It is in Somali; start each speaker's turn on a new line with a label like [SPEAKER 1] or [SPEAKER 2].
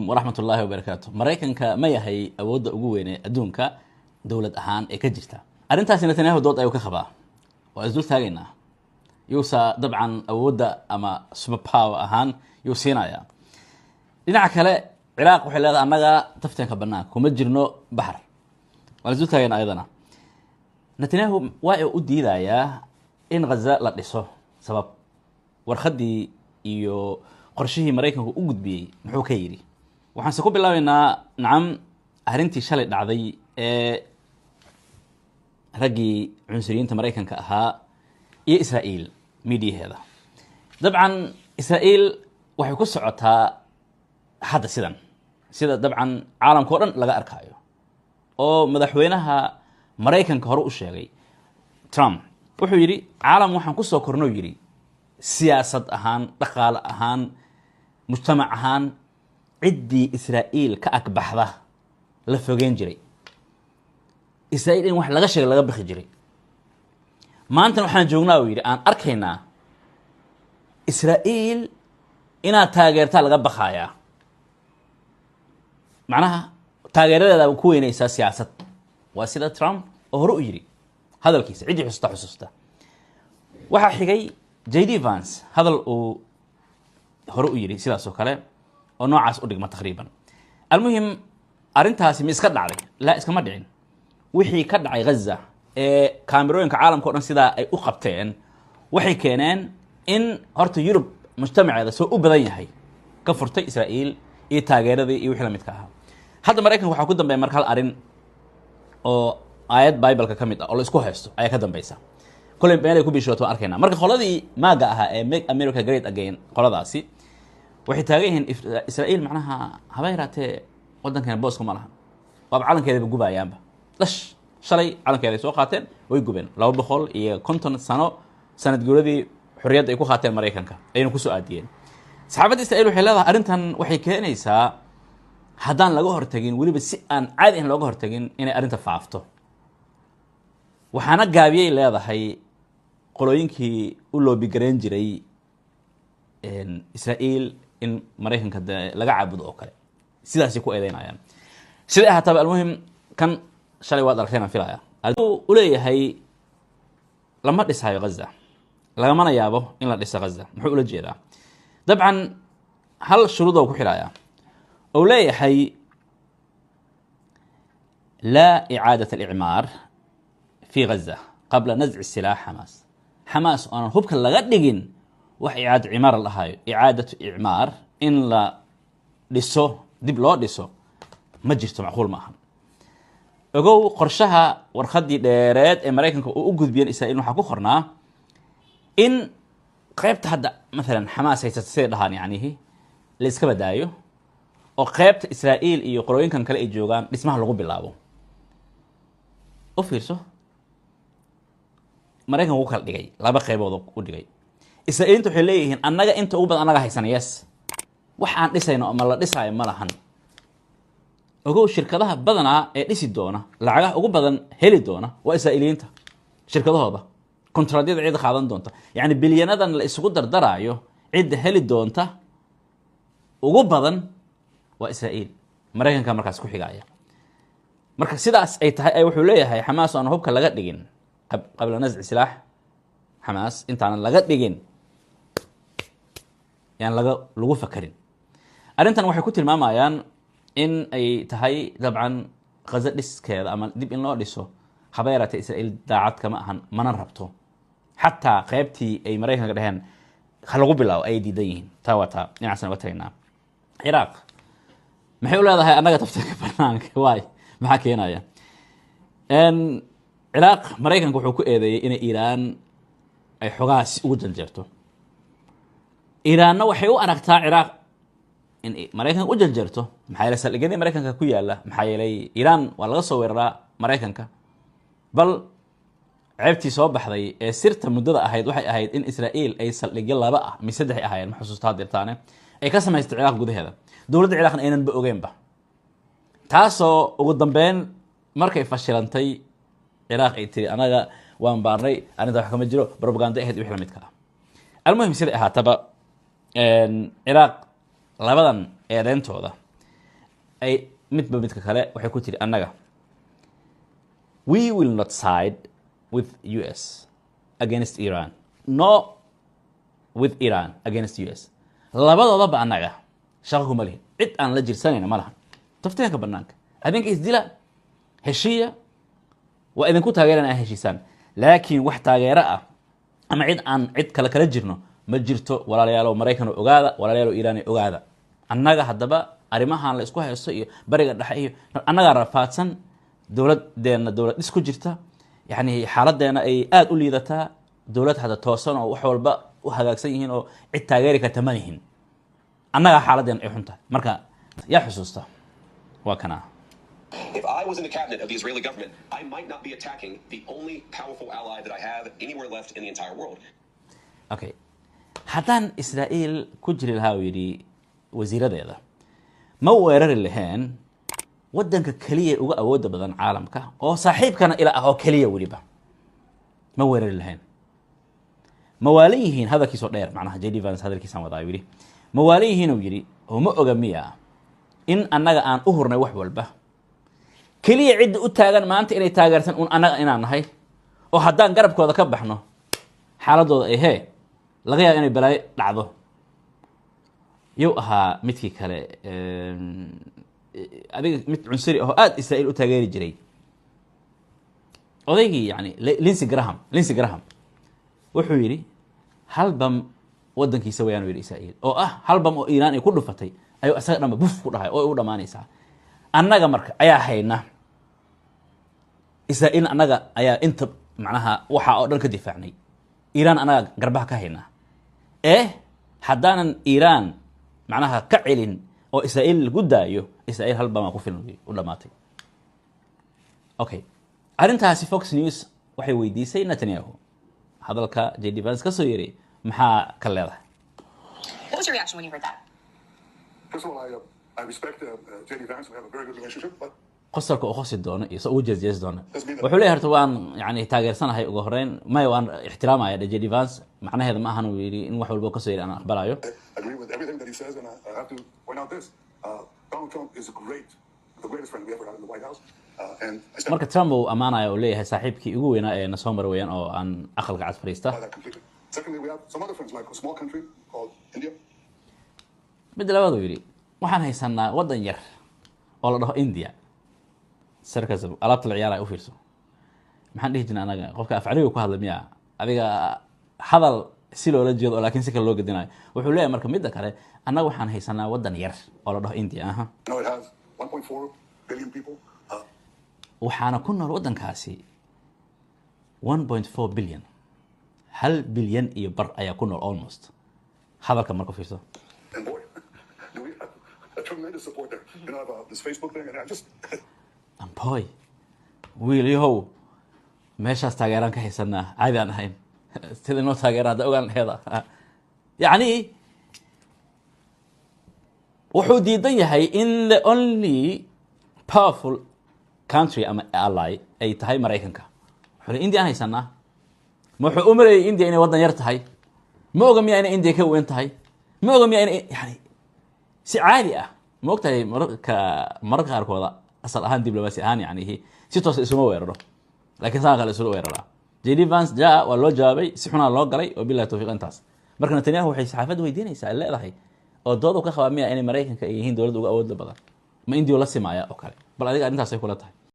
[SPEAKER 1] ورحمة الله وبركاته. مريكنka ma yahay awoodda ugu weyn ee adduunka dawlad ahaan ee ka jirta. Arrintaas Netanyahu dood ayuu ka qabaa. Waa isdul taagaynaa. Yuusa dabcan awoodda ama super power ahaan yuu siinaya. Dhinaca kale Ciraaq waxay leedahay annaga taftanka banaanka kuma jirno bahar. Waa isdul taagaynaa ayadana. Netanyahu waa uu diidayaa in Gaza la dhiso sabab warqadii iyo qorshihii Mareykanku u gudbiyay muxuu ka yiri. waxaan se ku bilaabaynaa nacam arrintii shalay dhacday ee raggii cunsuriyiinta Mareykanka ahaa iyo Israa'iil miidiyaheeda. dabcan Israa'iil waxay ku socotaa hadda sida dabcan caalamka oo dhan laga arkayo oo madaxweynaha Mareykanka hore u sheegay Trump wuxuu yiri caalam waxaan ku soo korno yiri siyaasad ahaan dhaqaale ahaan mujtamac ahaan ciddii Israa'iil ka akbaxda la fogeyn jiray. Israa'iil in wax laga sheegay laga bixi jiray. maanta waxaan joognaa oo yiri aan arkaynaa Israa'iil inaad taageerta laga baxayaa. macnaha taageeradeeda ku weynaysa siyaasad waa sida Trump oo hore u yiri hadalkiisa ciddii xusuusta waxa xigay JD Vance hadal uu hore u yiri sidaas oo kale oo noocaas u dhigma taqriiban. almuhim arrintaasi ma iska dhacday la iskama dhicin. wixii ka dhacay Gaza ee kaamirooyinka caalamka oo dhan sida ay u qabteen waxay keeneen in horta Yurub mujtamaceeda soo u badan yahay ka furtay Israa'iil iyo taageeradii iyo wixii la midka ahaa. hadda Mareykanka waxa ku dambeeyay markal arrin oo aayad Bible-ka kamid ah oo la isku haysto ayaa ka dambaysa. kulay meelay ku bishooto arkayna marka qoladii maaga ahaa ee Make America Great Again qoladaasi waxay taageeyeen Israa'iil macnaha habeeraatee wadankan booska ma lahan. waa calankeeda gubayaanba lash shalay calankeeda soo qaateen way gubeen 250 sano sanad guuradii xurriyadda ay ku qaateen Mareykanka ayna ku soo aadiyeen. saxaabada Israa'iil waxay leedahay arrintan waxay keenaysaa haddaan laga hortagin waliba si aan caadi ahayn looga hortagin inay arrinta faafto. waxaana gaabiyay leedahay qolooyinkii u loobi gareyn jiray Israa'iil in Mareykanka laga caabudo oo kale sidaas ay ku eedeynayaan. sida ahaataba almuhim kan shalay waa dalkayna filaya u leeyahay lama dhisayo Gaza lagama yaabo in la dhiso Gaza muxuu ula jeedaa. dabcan hal shuruud oo ku xiraaya oo leeyahay لا إعادة الإعمار في غزة قبل نزع السلاح حماس أنا هبك لغا دغين wax إعادة إعمار lahayo إعادة إعمار in la dhiso dib loo dhiso ma jirto macquul ma aha. ogow qorshaha warqadii dheereed ee Mareykanka uu u gudbiyay Israa'iil waxa ku qornaa in qaybta hadda مثلا حماس ay sida dhahaan yaanihi la iska badaayo oo qaybta Israa'iil iyo qolooyinkan kale ay joogaan dhismaha lagu bilaabo. u fiirso Mareykanku kala dhigay laba qaybood u dhigay. Israa'iil waxay leeyihiin annaga inta ugu badan anaga haysanayas wax aan dhisayno ama la dhisaayo ma lahan. ogow shirkadaha badanaa ee dhisi doona lacagaha ugu badan heli doona waa Israa'iiliyiinta shirkadahooda kontraadiyada cid qaadan doonta yani bilyanadan la isugu dardaraayo cid heli doonta ugu badan waa Israa'iil. Mareykanka markaas ku xigaya marka sidaas ay tahay ay wuxuu leeyahay Xamaas aan hubka laga dhigin qabla nazc silaah Xamaas intaan laga dhigin yaan lagu fakarin. arrintan waxay ku tilmaamayaan in ay tahay dabcan Gaza dhiskeeda ama dib in loo dhiso habeerata Israa'iil daacad kama ahan mana rabto xataa qaybtii ay Mareykanka dhaheen lagu bilaabo ay diidan yihiin taawata inaan watayna. Ciraaq maxay u leedahay annaga tafsiirka banaanka waay maxaa keenaya Ciraaq Mareykanka wuxuu ku eedeeyay in Iiraan ay xogaas ugu janjeerto. Iiraanna waxay u aragtaa Ciraaq in Mareykanka u janjeerto maxay la salgadi Mareykanka ku yaala maxay yeelay Iiraan waa laga soo weeraraa Mareykanka bal ceebtii soo baxday ee sirta muddada ahayd waxay ahayd in Israa'iil ay saldhigyo laba ah mi saddex ahaayeen xusuustaa dirtaane ay ka samaystay Ciraaq gudaheeda dawladda Ciraaqna aynan ba ogeenba taasoo ugu dambeyn markay fashilantay Ciraaq ay tiri anaga waan baarnay arrinta wax kama jiro propaganda ahayd wixii la midka ah. almuhim sida ahaataba Ciraaq labadan eedeyntooda ay midba midka kale waxay ku tiri annaga we will not side with US against Iran no with Iran against US labadoodaba annaga shaqo kuma lihin cid aan la jirsanayna ma lahan taftiinka banaanka habeenka isdila heshiiya waa idinku taageerana heshiisaan laakiin wax taageero ah ama cid kala jirno ma jirto walaalayaal Mareykan ogaada walaalayaal Iran ogaada annaga haddaba arimahan la isku haysto iyo bariga dhexe iyo annaga rafaadsan dowladeena dowlad isku jirta yani xaaladeena ay aad u liidataa dowlad hada toosan oo wax walba u hagaagsan yihiin oo cid taageeri karta ma yihiin annaga xaaladeena ay xunta marka yaa xusuusta waa kana
[SPEAKER 2] If I was in the cabinet of the Israeli government, I might not be attacking the only powerful ally that I have anywhere left in the entire world.
[SPEAKER 1] Okay. haddaan Israel ku jiri lahaa yiri wasiiradeeda ma weerari lahayn wadanka kaliya uga awood badan caalamka oo saaxiibkana ila ah oo kaliya waliba ma weerari lahayn mawaalihiin hadalkiiso dheer macnaha JD Vance hadalkiisan wadaa yiri mawaalihiin uu yiri oo ma oga miya in annaga aan u hurnay wax walba kaliya cid u taagan maanta inay taageersan annaga inaan nahay oo haddaan garabkooda ka baxno xaaladooda ay laga yaabo inay balay dhacdo yow ahaa midkii kale adiga mid cunsuri oo aad Israel u taageeri jiray odaygii yani Lindsey Graham wuxuu yiri halbam wadankiisa wayaan yiri Israel oo halbam oo Iran ay ku dhufatay ayuu asaga dhama buf ku dhahay oo u dhamaanaysa annaga marka ayaa hayna Israel annaga ayaa inta macnaha waxa oo dhan ka difaacnay Iran annaga garbaha ka hayna haddaanan Iran macnaha ka celin oo Israel lagu daayo Israel halbama ku filan u dhamaatay okay arintaasi Fox News waxay weydiisay Netanyahu hadalka JD Vance ka soo yiri maxaa ka leedahay
[SPEAKER 3] What was your reaction when you heard that?
[SPEAKER 4] First of all, I respect JD Vance. We have a very good relationship. But
[SPEAKER 1] qosarka oo qosi doono iyo soo jees doono wuxuu leeyahay horta waan yani taageersanahay ugu horeyn ma waan ixtiraamaya JD Vance macnaheedu ma ahan uu yiri in wax walba ka soo yiri aan aqbalayo
[SPEAKER 4] I agree with everything that he says, and I have to point out this: Donald Trump is the greatest friend we ever had in the White House.
[SPEAKER 1] marka Trump uu amaanayo oo leeyahay saaxiibkii ugu weynaa ee na soo maray weeyaan oo aan aqalka cad fariista
[SPEAKER 4] Secondly, we have some other friends like a small country called India.
[SPEAKER 1] mid labaad uu yiri waxaan haysanaa wadan yar oo la dhaho India sarkasab alaabta ciyaar ay u fiirso maxaan dhihi jirnaa anaga qofka afcaliga ku hadlay miya adiga hadal si loola jeedo laakiin si kale loo gadinayo wuxuu leeyahay marka midda kale anaga waxaan haysanaa wadan yar oo la dhaho India
[SPEAKER 4] No, it has 1.4 billion people.
[SPEAKER 1] waxaana ku nool wadankaasi 1.4 billion hal bilyan iyo bar ayaa ku nool almost hadalka marka fiirso
[SPEAKER 4] And boy, do we have a tremendous support there. You know, about this Facebook thing, and I just
[SPEAKER 1] boy wiilyahow meeshaas taageeraan ka haysanaa caadi aan ahayn sida inoo taageera hadda ogaan laheeda yacni wuxuu diidan yahay in the only powerful country ama ally ay tahay Mareykanka wuxuu leeyahay India aan haysanaa ma wuxuu u maleeyay India inay wadan yar tahay ma oga miyaa inay India ka weyn tahay ma oga miyaa inay yani si caadi ah ma ogtahay mararka qaarkooda asal ahaan diblomaasi ahaan yani si toos isuma weeraro laakiin saa kale isula weerara JD Vance jaa waa loo jawaabay si xunaa loo galay oo billahi tawfiiq intaas marka Netanyahu waxay saxaafadda weydiinaysaa leedahay oo doodu ka qabaa miyaa inay Mareykanka ay yihiin dawlad uga awood badan ma India la simaaya oo kale bal adiga arintaas ay kula tahay